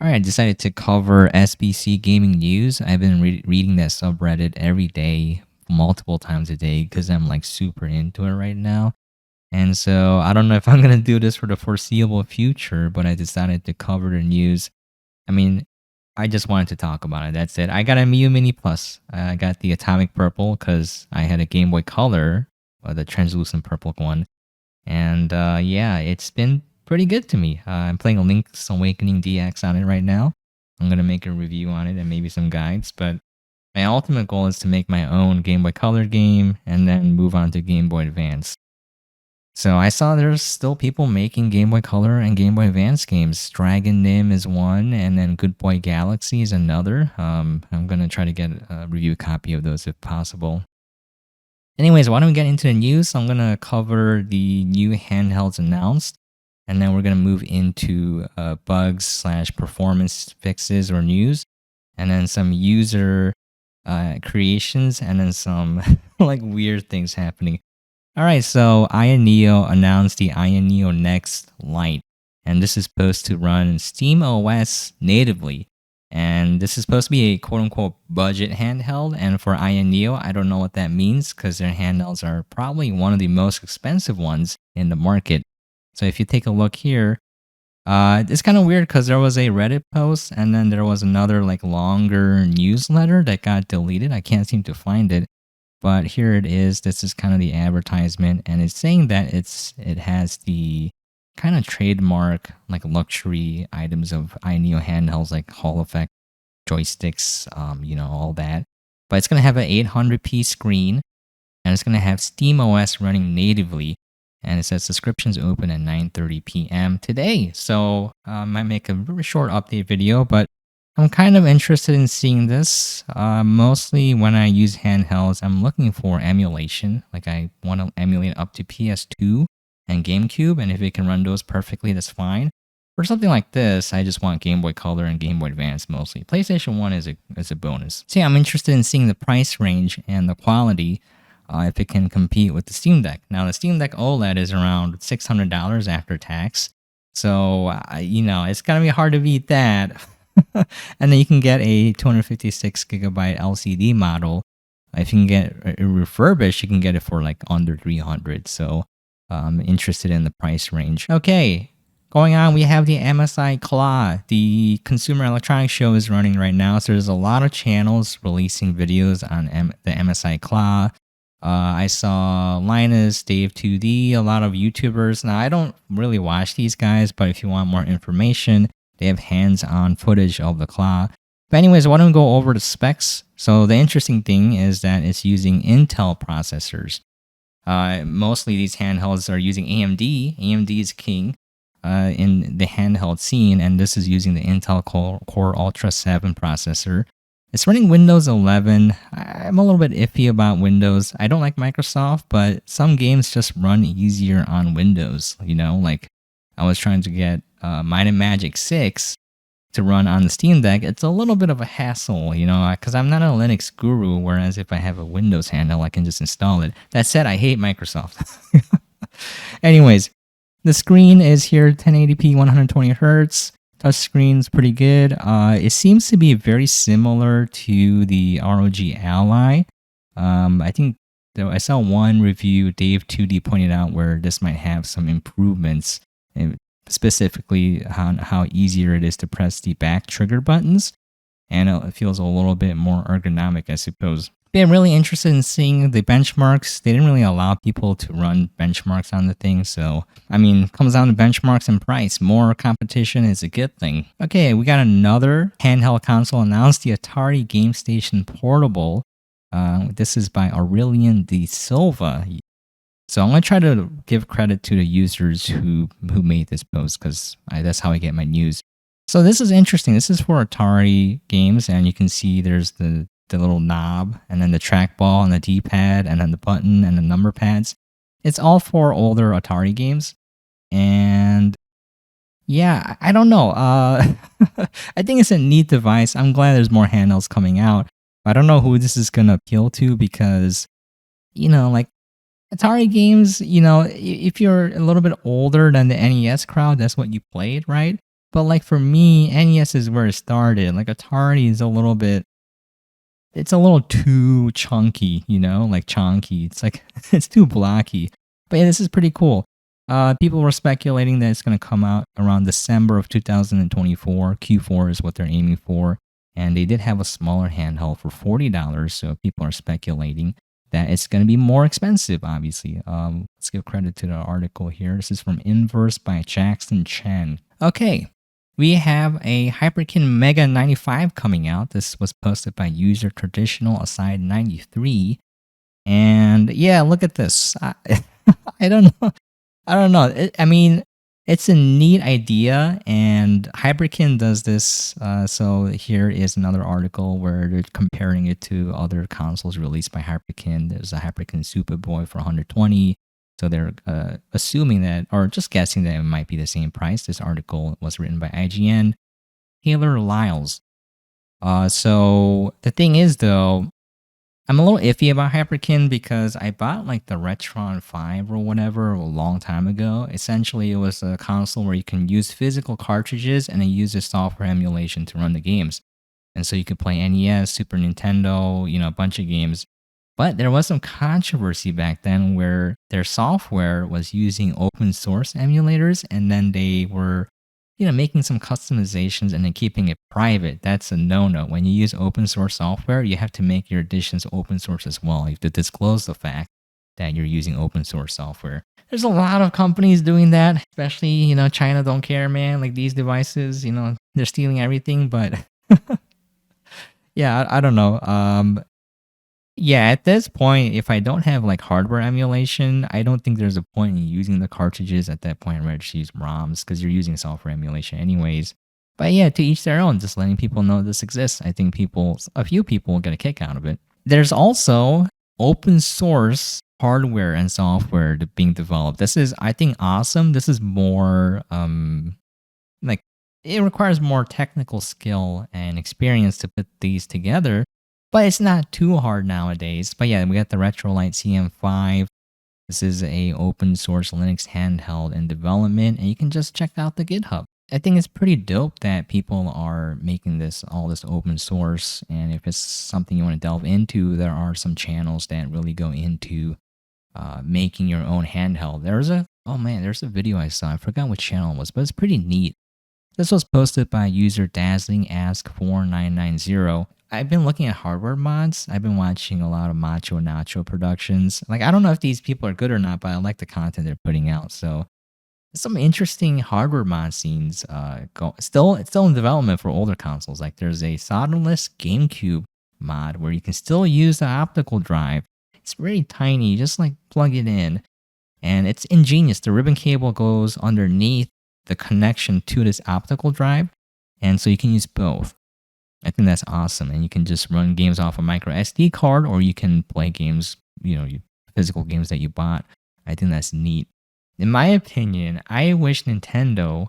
Alright, I decided to cover SBC Gaming news. I've been reading that subreddit every day, multiple times a day, because I'm like super into it right now. And so I don't know if I'm going to do this for the foreseeable future, but I decided to cover the news. I mean, I just wanted to talk about it. That's it. I got a Miyoo Mini Plus. I got the Atomic Purple because I had a Game Boy Color, the translucent purple one. And yeah, it's been pretty good to me. I'm playing a Link's Awakening DX on it right now. I'm going to make a review on it and maybe some guides, but my ultimate goal is to make my own Game Boy Color game and then move on to Game Boy Advance. So I saw there's still people making Game Boy Color and Game Boy Advance games. Dragon Nim is one, and then Good Boy Galaxy is another. I'm going to try to get a review copy of those if possible. Anyways, why don't we get into the news? I'm going to cover the new handhelds announced, and then we're going to move into bugs/performance fixes or news, and then some user creations, and then some like weird things happening. All right, so Ayaneo announced the Ayaneo Next Lite, and this is supposed to run SteamOS natively. And this is supposed to be a quote-unquote budget handheld, and for Ayaneo, I don't know what that means because their handhelds are probably one of the most expensive ones in the market. So if you take a look here, it's kind of weird because there was a Reddit post, and then there was another like longer newsletter that got deleted. I can't seem to find it. But here it is. This is kind of the advertisement, and it's saying that it has the kind of trademark like luxury items of Ayaneo handhelds like Hall effect joysticks, all that. But it's gonna have an 800p screen, and it's gonna have SteamOS running natively. And it says subscriptions open at 9:30 p.m. today. So I might make a very short update video, but I'm kind of interested in seeing this. Mostly when I use handhelds, I'm looking for emulation. Like I want to emulate up to PS2 and GameCube, and if it can run those perfectly, that's fine. For something like this, I just want Game Boy Color and Game Boy Advance mostly. PlayStation 1 is a bonus. So yeah, I'm interested in seeing the price range and the quality if it can compete with the Steam Deck. Now, the Steam Deck OLED is around $600 after tax. So, it's going to be hard to beat that. And then you can get a 256 gigabyte LCD model. If you can get a refurbished, you can get it for like under 300. So I'm interested in the price range. Okay, going on, we have the MSI Claw. The Consumer Electronics Show is running right now. So there's a lot of channels releasing videos on the MSI Claw. I saw Linus, Dave2D, a lot of YouTubers. Now, I don't really watch these guys, but if you want more information, they have hands-on footage of the Claw. But anyways, why don't we go over the specs? So the interesting thing is that it's using Intel processors. Mostly these handhelds are using AMD. AMD is king in the handheld scene, and this is using the Intel Core Ultra 7 processor. It's running Windows 11. I'm a little bit iffy about Windows. I don't like Microsoft, but some games just run easier on Windows. Like I was trying to get Might and Magic 6 to run on the Steam Deck. It's a little bit of a hassle, because I'm not a Linux guru, whereas if I have a Windows handle, I can just install it. That said, I hate Microsoft. Anyways, the screen is here, 1080p, 120 hertz. Touch screen's pretty good. It seems to be very similar to the ROG Ally. I think I saw one review, Dave2D pointed out, where this might have some improvements, specifically on how easier it is to press the back trigger buttons, and it feels a little bit more ergonomic, I suppose. But I'm really interested in seeing the benchmarks. They didn't really allow people to run benchmarks on the thing, so comes down to benchmarks and price. More competition is a good thing. Okay, we got another handheld console announced, the Atari Gamestation Portable. This is by Aurelian De Silva. So I'm going to try to give credit to the users who made this post, because that's how I get my news. So this is interesting. This is for Atari games, and you can see there's the little knob, and then the trackball, and the D-pad, and then the button, and the number pads. It's all for older Atari games. And yeah, I don't know. I think it's a neat device. I'm glad there's more handhelds coming out. I don't know who this is going to appeal to, because, like Atari games, if you're a little bit older than the NES crowd, that's what you played, right? But like for me, NES is where it started. Like Atari is a little bit, it's a little too chunky, you know, like chonky. It's like it's too blocky. But yeah, this is pretty cool. People were speculating that it's going to come out around December of 2024. Q4 is what they're aiming for. And they did have a smaller handheld for $40. So people are speculating that it's going to be more expensive, obviously. Let's give credit to the article here. This is from Inverse by Jackson Chen. Okay, we have a Hyperkin Mega 95 coming out. This was posted by user Traditional Aside 93. And yeah, look at this. I don't know. I don't know. I mean, it's a neat idea, and Hyperkin does this. So here is another article where they're comparing it to other consoles released by Hyperkin. There's a Hyperkin Superboy for 120. So they're assuming that, or just guessing that it might be the same price. This article was written by IGN. Taylor Lyles. So the thing is, though, I'm a little iffy about Hyperkin because I bought like the Retron 5 or whatever a long time ago. Essentially, it was a console where you can use physical cartridges and then use the software emulation to run the games. And so you could play NES, Super Nintendo, you know, a bunch of games. But there was some controversy back then where their software was using open source emulators, and then they were, you know, making some customizations and then keeping it private. That's a no-no. When you use open source software, you have to make your additions open source as well. You have to disclose the fact that you're using open source software. There's a lot of companies doing that, especially, you know, China don't care, man. Like these devices, you know, they're stealing everything, but yeah, I don't know. Yeah, at this point, if I don't have like hardware emulation, I don't think there's a point in using the cartridges at that point. I'd rather just use ROMs because you're using software emulation anyways. But yeah, to each their own, just letting people know this exists. I think a few people will get a kick out of it. There's also open source hardware and software being developed. This is, I think, awesome. This is more, like, it requires more technical skill and experience to put these together. But it's not too hard nowadays. But yeah, we got the Lite CM5. This is a open source Linux handheld in development, and you can just check out the GitHub. I think it's pretty dope that people are making all this open source. And if it's something you want to delve into, there are some channels that really go into making your own handheld. There's a video I saw. I forgot which channel it was, but it's pretty neat. This was posted by user Dazzling Ask 4990. I've been looking at hardware mods. I've been watching a lot of Macho Nacho productions. Like, I don't know if these people are good or not, but I like the content they're putting out. So, some interesting hardware mod scenes. It's still in development for older consoles. Like, there's a solderless GameCube mod where you can still use the optical drive. It's very tiny. You just like plug it in, and it's ingenious. The ribbon cable goes underneath the connection to this optical drive, and so you can use both. I think that's awesome, and you can just run games off a micro SD card, or you can play games, you know, physical games that you bought. I think that's neat. In my opinion, I wish Nintendo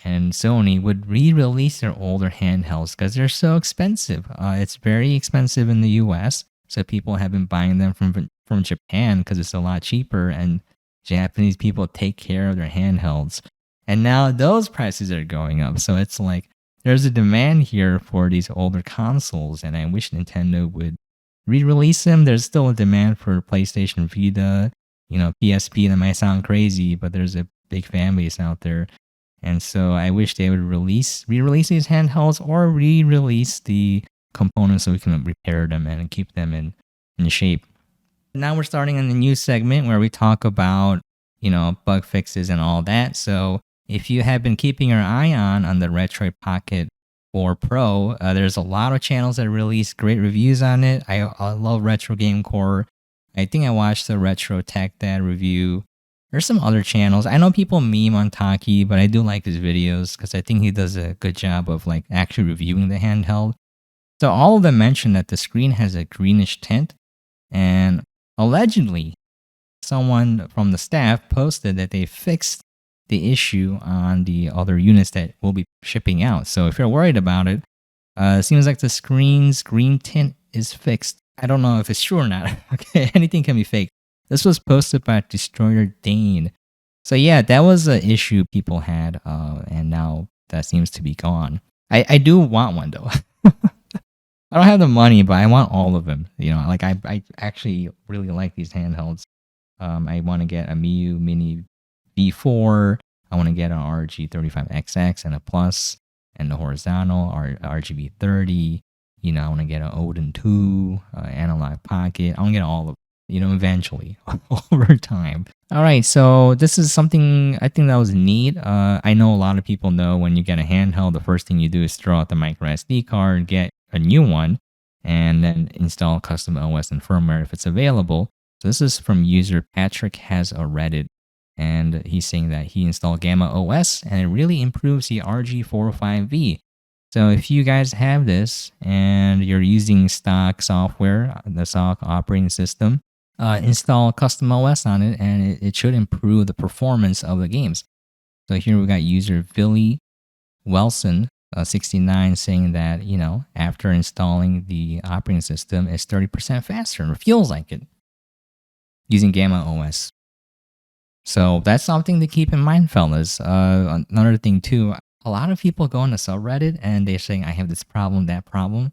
and Sony would re-release their older handhelds because they're so expensive. It's very expensive in the US, so people have been buying them from Japan because it's a lot cheaper, and Japanese people take care of their handhelds. And now those prices are going up, so it's like, there's a demand here for these older consoles, and I wish Nintendo would re-release them. There's still a demand for PlayStation Vita, you know, PSP. That might sound crazy, but there's a big fan base out there. And so I wish they would re-release these handhelds or re-release the components so we can repair them and keep them in shape. Now we're starting in the news segment where we talk about, you know, bug fixes and all that. So if you have been keeping your eye on the Retroid Pocket 4 Pro, there's a lot of channels that release great reviews on it. I love Retro Game Core. I think I watched the Retro Tech Dad review. There's some other channels. I know people meme on Taki, but I do like his videos because I think he does a good job of like actually reviewing the handheld. So all of them mention that the screen has a greenish tint, and allegedly someone from the staff posted that they fixed the issue on the other units that will be shipping out. So if you're worried about it, it seems like the screen's green tint is fixed. I don't know if it's true or not. Okay, anything can be faked. This was posted by Destroyer Dane. So yeah, that was an issue people had, and now that seems to be gone. I do want one though. I don't have the money, but I want all of them. You know, like I actually really like these handhelds. I want to get a Miyoo Mini V4. I want to get an RG35XX and a Plus and the horizontal RGB 30. You know, I want to get an Odin 2, Analog Pocket. I want to get all of them, you know, eventually over time. All right, so this is something I think that was neat. I know a lot of people know when you get a handheld, the first thing you do is throw out the micro SD card, get a new one, and then install custom OS and firmware if it's available. So this is from user Patrick has a Reddit, and he's saying that he installed Gamma OS and it really improves the RG405V. So if you guys have this and you're using stock software, the stock operating system, install custom OS on it and it should improve the performance of the games. So here we got user Billy Wilson 69 saying that, you know, after installing the operating system, it's 30% faster and it feels like it using Gamma OS. So that's something to keep in mind, fellas. Another thing too, a lot of people go on the subreddit and they're saying, I have this problem, that problem.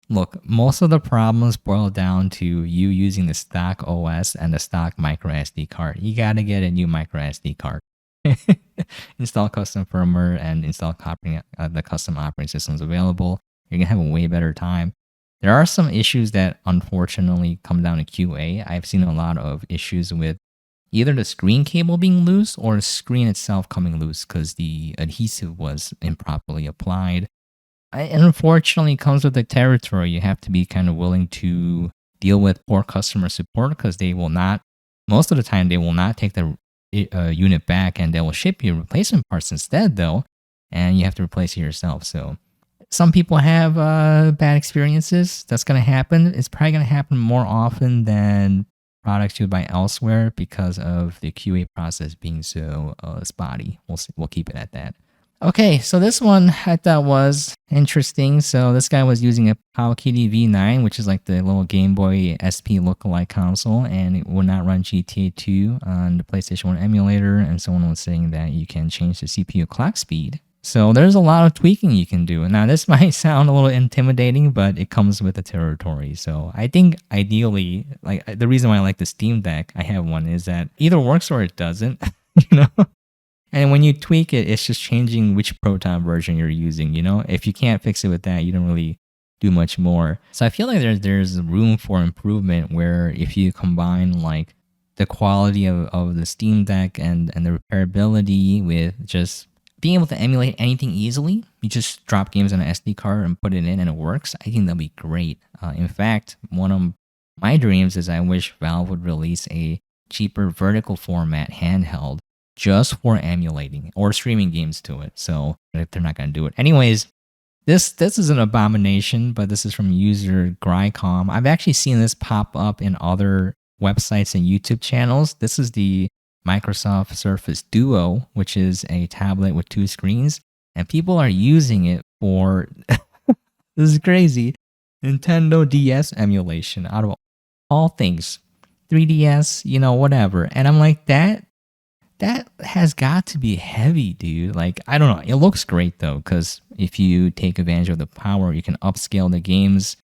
Look, most of the problems boil down to you using the stock OS and the stock micro SD card. You gotta get a new micro SD card. Install custom firmware and install the custom operating systems available. You're gonna have a way better time. There are some issues that unfortunately come down to QA. I've seen a lot of issues with either the screen cable being loose or the screen itself coming loose because the adhesive was improperly applied. And unfortunately, it comes with the territory. You have to be kind of willing to deal with poor customer support because they will not, most of the time, they will not take the unit back and they will ship you replacement parts instead, though, and you have to replace it yourself. So some people have bad experiences. That's going to happen. It's probably going to happen more often than products you buy elsewhere because of the QA process being so spotty. We'll keep it at that. Okay, so this one I thought was interesting. So this guy was using a Powkiddy V9, which is like the little Game Boy SP lookalike console, and it would not run GTA 2 on the PlayStation 1 emulator, and someone was saying that you can change the CPU clock speed. So there's a lot of tweaking you can do. Now this might sound a little intimidating, but it comes with the territory. So I think ideally, like the reason why I like the Steam Deck, I have one, is that either works or it doesn't, you know? And when you tweak it, it's just changing which Proton version you're using, you know? If you can't fix it with that, you don't really do much more. So I feel like there's room for improvement where if you combine like the quality of the Steam Deck and the repairability with just being able to emulate anything easily, you just drop games on an SD card and put it in and it works, I think that'll be great. In fact, one of my dreams is I wish Valve would release a cheaper vertical format handheld just for emulating or streaming games to it. So they're not going to do it. Anyways, this is an abomination, but this is from user Grycom. I've actually seen this pop up in other websites and YouTube channels. This is the Microsoft Surface Duo, which is a tablet with 2 screens, and people are using it for, this is crazy, Nintendo DS emulation out of all things. 3DS, you know, whatever. And I'm like, that has got to be heavy, dude. Like, I don't know. It looks great, though, because if you take advantage of the power, you can upscale the games,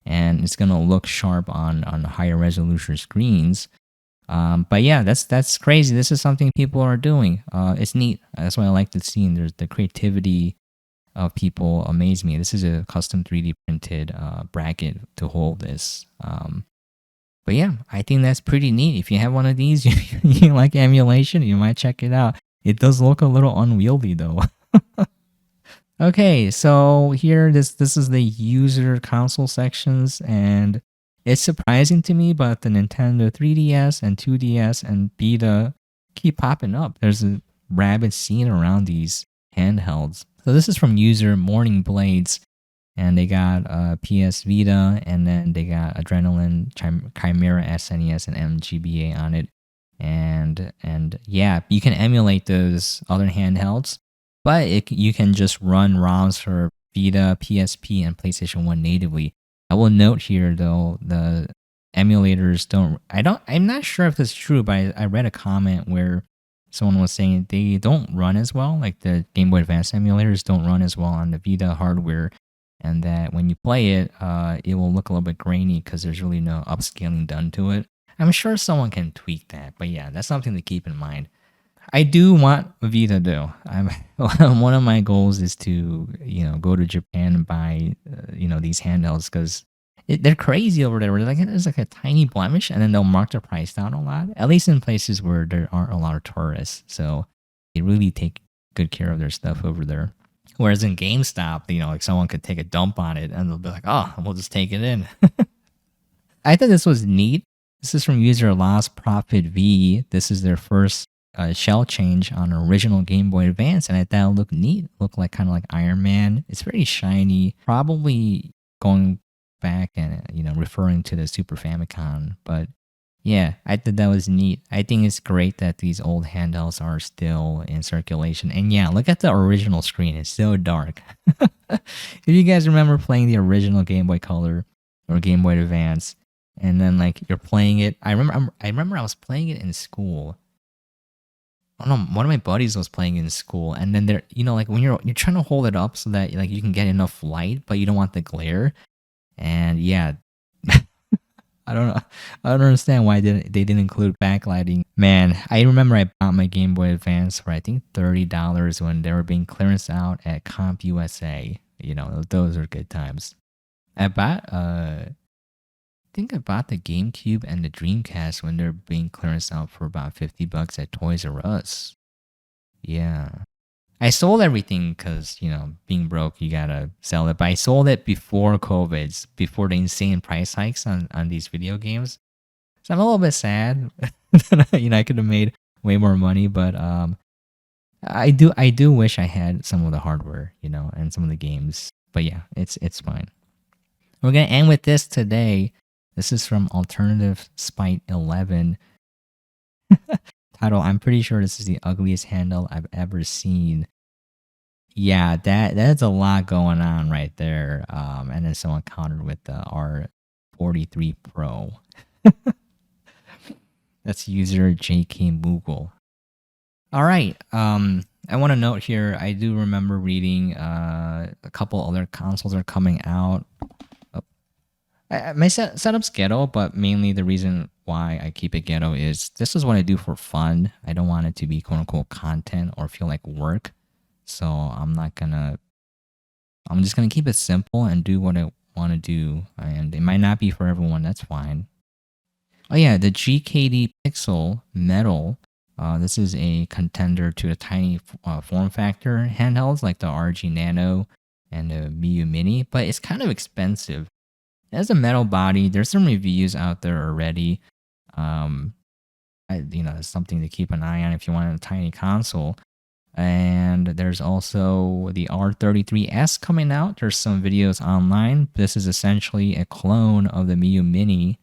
and it's going to look sharp on higher resolution screens. But yeah, that's crazy. This is something people are doing. It's neat. That's why I like the scene. There's the creativity of people amaze me. This is a custom 3D printed bracket to hold this. But yeah, I think that's pretty neat. If you have one of these, you like emulation, you might check it out. It does look a little unwieldy though. Okay, so here, this is the user console sections, and it's surprising to me, but the Nintendo 3DS and 2DS and Vita keep popping up. There's a rabid scene around these handhelds. So this is from user Morning Blades, and they got PS Vita, and then they got Adrenaline, Chimera SNES, and MGBA on it. And yeah, you can emulate those other handhelds, but you can just run ROMs for Vita, PSP, and PlayStation 1 natively. I will note here though, the emulators I'm not sure if this is true, but I read a comment where someone was saying they don't run as well. Like the Game Boy Advance emulators don't run as well on the Vita hardware, and that when you play it, it will look a little bit grainy because there's really no upscaling done to it. I'm sure someone can tweak that, but yeah, that's something to keep in mind. I do want a Vita though. I'm one of my goals is to go to Japan and buy these handhelds because they're crazy over there. Where there's like a tiny blemish, and then they'll mark the price down a lot. At least in places where there aren't a lot of tourists, so they really take good care of their stuff over there. Whereas in GameStop, like someone could take a dump on it and they'll be like, "Oh, we'll just take it in." I thought this was neat. This is from user Lost Profit V. This is their first shell change on original Game Boy Advance, and I thought it looked neat. Looked like kind of like Iron Man. It's very shiny. Probably going back and referring to the Super Famicom, but yeah, I thought that was neat. I think it's great that these old handhelds are still in circulation. And yeah, look at the original screen. It's so dark. If you guys remember playing the original Game Boy Color or Game Boy Advance, and then like you're playing it, I remember I was playing it in school. Oh no, one of my buddies was playing in school, and then there, like when you're trying to hold it up so that like you can get enough light, but you don't want the glare. And yeah, I don't know. I don't understand why they didn't include backlighting. Man, I remember I bought my Game Boy Advance for I think $30 when they were being clearance out at Comp USA. Those are good times. I think I bought the GameCube and the Dreamcast when they're being clearance out for about $50 at Toys R Us. Yeah. I sold everything because, being broke, you gotta sell it. But I sold it before COVID, before the insane price hikes on these video games. So I'm a little bit sad. I could have made way more money, but I do wish I had some of the hardware, and some of the games. But yeah, it's fine. We're gonna end with this today. This is from Alternative Spite 11. Title, I'm pretty sure this is the ugliest handle I've ever seen. Yeah, that's a lot going on right there. And then someone countered with the R43 Pro. That's user JK Moogle. All right. I want to note here, I do remember reading a couple other consoles are coming out. My setup's ghetto, but mainly the reason why I keep it ghetto is this is what I do for fun. I don't want it to be quote unquote content or feel like work. So I'm just gonna keep it simple and do what I want to do. And it might not be for everyone, that's fine. Oh yeah, the GKD Pixel Metal. This is a contender to the tiny form factor handhelds like the RG Nano and the Miyoo Mini, but it's kind of expensive. It has a metal body. There's some reviews out there already. It's something to keep an eye on if you want a tiny console. And there's also the R33S coming out. There's some videos online. This is essentially a clone of the Miyoo Mini,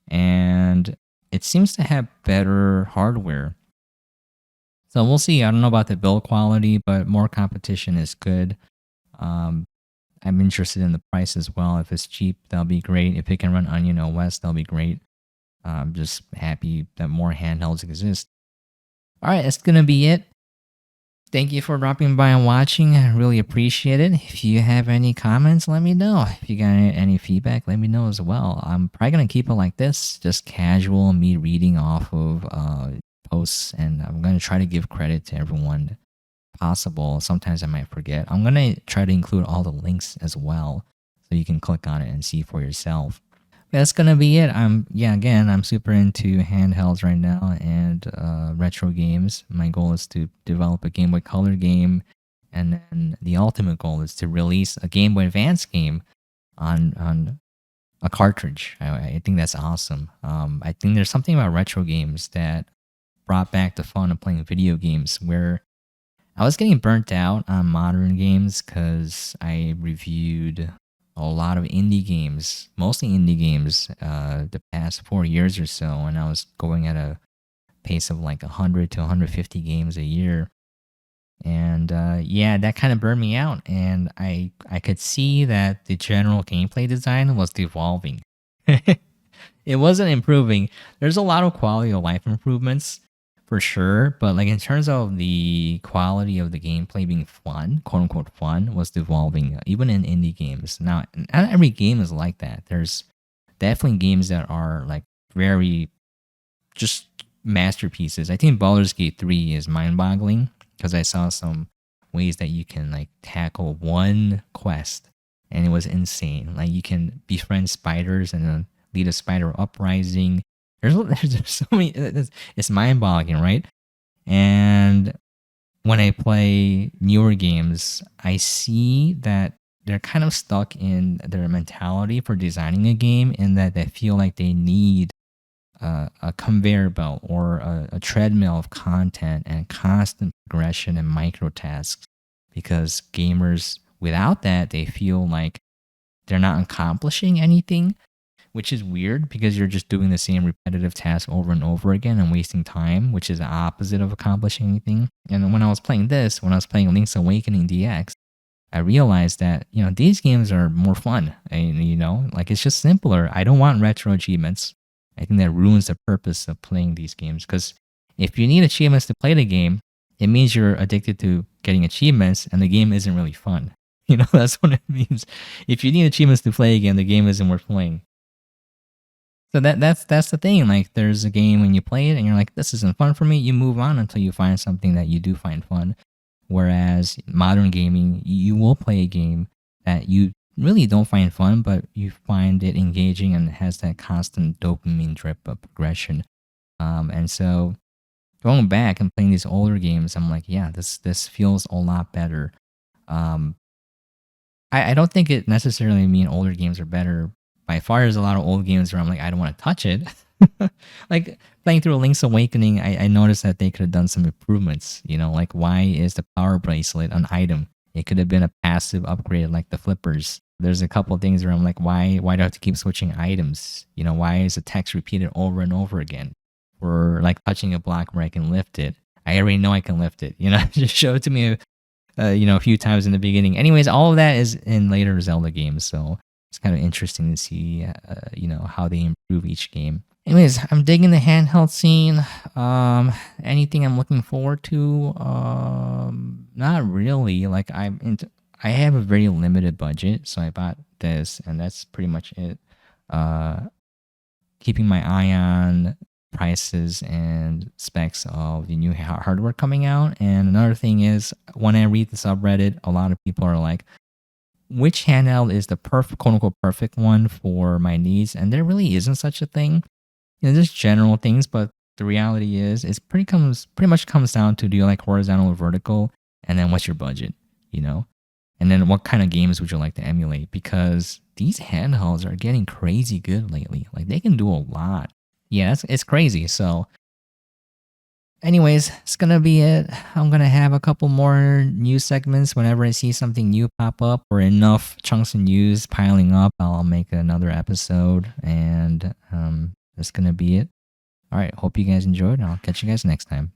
and it seems to have better hardware. So we'll see. I don't know about the build quality, but more competition is good. I'm interested in the price as well. If it's cheap, that'll be great. If it can run Onion OS, that'll be great. I'm just happy that more handhelds exist. All right, that's going to be it. Thank you for dropping by and watching. I really appreciate it. If you have any comments, let me know. If you got any feedback, let me know as well. I'm probably going to keep it like this, just casual, me reading off of posts, and I'm going to try to give credit to everyone possible. Sometimes I might forget. I'm going to try to include all the links as well, so you can click on it and see for yourself. That's gonna be it. I'm super into handhelds right now and retro games. My goal is to develop a Game Boy Color game, and then the ultimate goal is to release a Game Boy Advance game on a cartridge. I think that's awesome. I think there's something about retro games that brought back the fun of playing video games, where I was getting burnt out on modern games because I reviewed a lot of indie games, mostly indie games, the past 4 years or so, and I was going at a pace of like 100 to 150 games a year. And that kind of burned me out, and I could see that the general gameplay design was devolving. It wasn't improving. There's a lot of quality of life improvements, for sure. But like in terms of the quality of the gameplay being fun, quote unquote fun, was devolving even in indie games. Now, not every game is like that. There's definitely games that are like very just masterpieces. I think Baldur's Gate 3 is mind-boggling because I saw some ways that you can like tackle one quest and it was insane. Like you can befriend spiders and then lead a spider uprising. There's so many. It's mind-boggling, right? And when I play newer games, I see that they're kind of stuck in their mentality for designing a game, in that they feel like they need a conveyor belt or a treadmill of content and constant progression and micro tasks, because gamers without that, they feel like they're not accomplishing anything, which is weird because you're just doing the same repetitive task over and over again and wasting time, which is the opposite of accomplishing anything. And when I was playing Link's Awakening DX, I realized that, these games are more fun. And, like it's just simpler. I don't want retro achievements. I think that ruins the purpose of playing these games, because if you need achievements to play the game, it means you're addicted to getting achievements and the game isn't really fun. That's what it means. If you need achievements to play a game, the game isn't worth playing. So that's the thing. Like there's a game when you play it and you're like, this isn't fun for me. You move on until you find something that you do find fun. Whereas modern gaming, you will play a game that you really don't find fun, but you find it engaging and it has that constant dopamine drip of progression. And so going back and playing these older games, I'm like, yeah, this feels a lot better. I don't think it necessarily mean older games are better. By far, there's a lot of old games where I'm like, I don't want to touch it. Like playing through Link's Awakening, I noticed that they could have done some improvements. Like why is the power bracelet an item? It could have been a passive upgrade like the flippers. There's a couple of things where I'm like, why do I have to keep switching items? Why is the text repeated over and over again? Or like touching a block where I can lift it. I already know I can lift it. Just show it to me, a few times in the beginning. Anyways, all of that is in later Zelda games, so it's kind of interesting to see, how they improve each game. Anyways, I'm digging the handheld scene. Anything I'm looking forward to? Not really. Like I have a very limited budget, so I bought this, and that's pretty much it. Keeping my eye on prices and specs of the new hardware coming out. And another thing is, when I read the subreddit, a lot of people are like, which handheld is the perfect, quote unquote, perfect one for my needs? And there really isn't such a thing. There's general things, but the reality is, it's pretty much comes down to, do you like horizontal or vertical? And then what's your budget, And then what kind of games would you like to emulate? Because these handhelds are getting crazy good lately. Like they can do a lot. Yeah, it's crazy. So anyways, it's going to be it. I'm going to have a couple more news segments whenever I see something new pop up or enough chunks of news piling up. I'll make another episode, and that's going to be it. All right, hope you guys enjoyed, and I'll catch you guys next time.